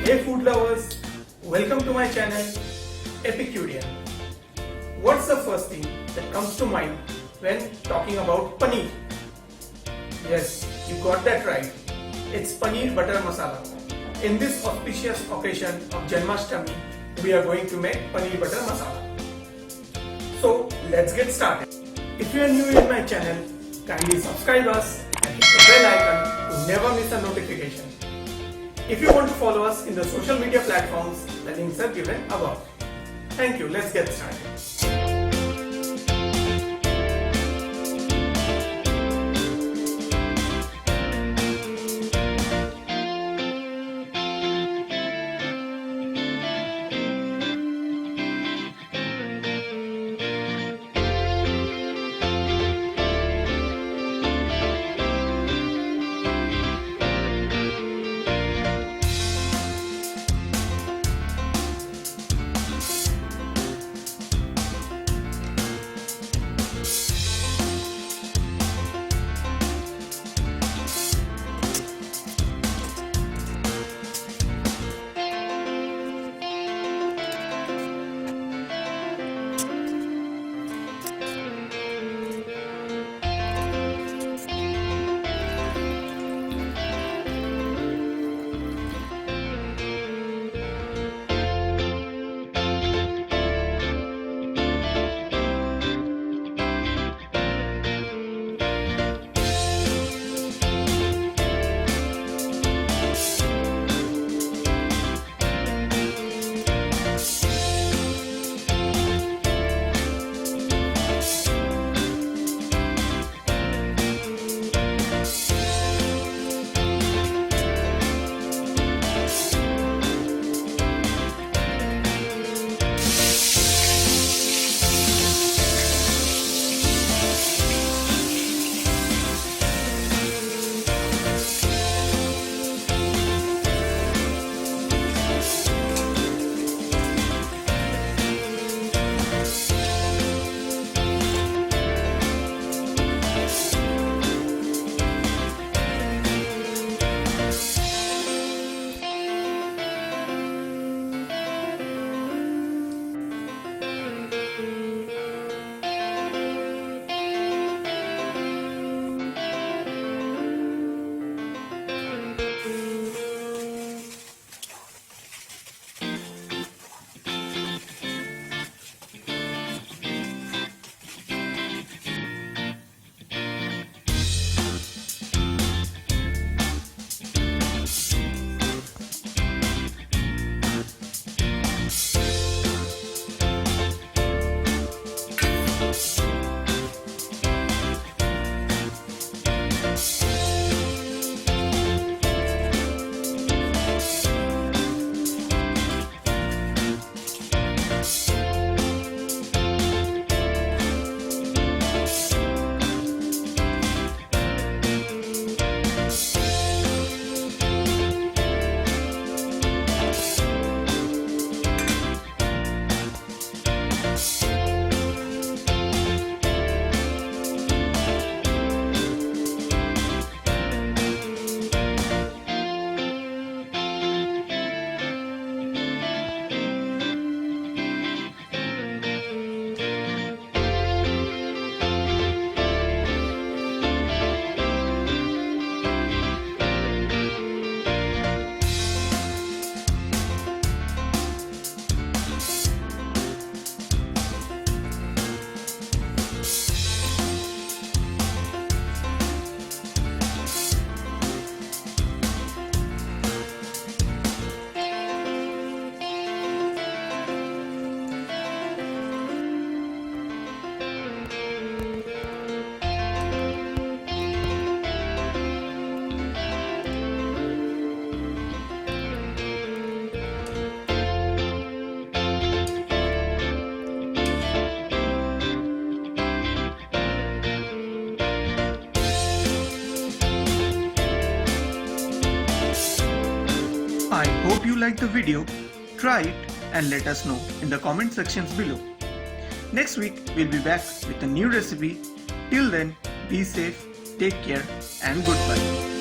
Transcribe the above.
Hey food lovers, welcome to my channel Epicurean. What's the first thing that comes to mind when talking about paneer? Yes, you got that right. It's Paneer Butter Masala. In this auspicious occasion of Janmashtami, we are going to make Paneer Butter Masala. So let's get started. If you are new in my channel, kindly subscribe us and hit the bell icon to never miss a notification. If you want to follow us in the social media platforms, the links are given above. Thank you. Let's get started. I hope you liked the video. Try it and let us know in the comment sections below. Next week we'll be back with a new recipe. Till then, be safe, take care and goodbye.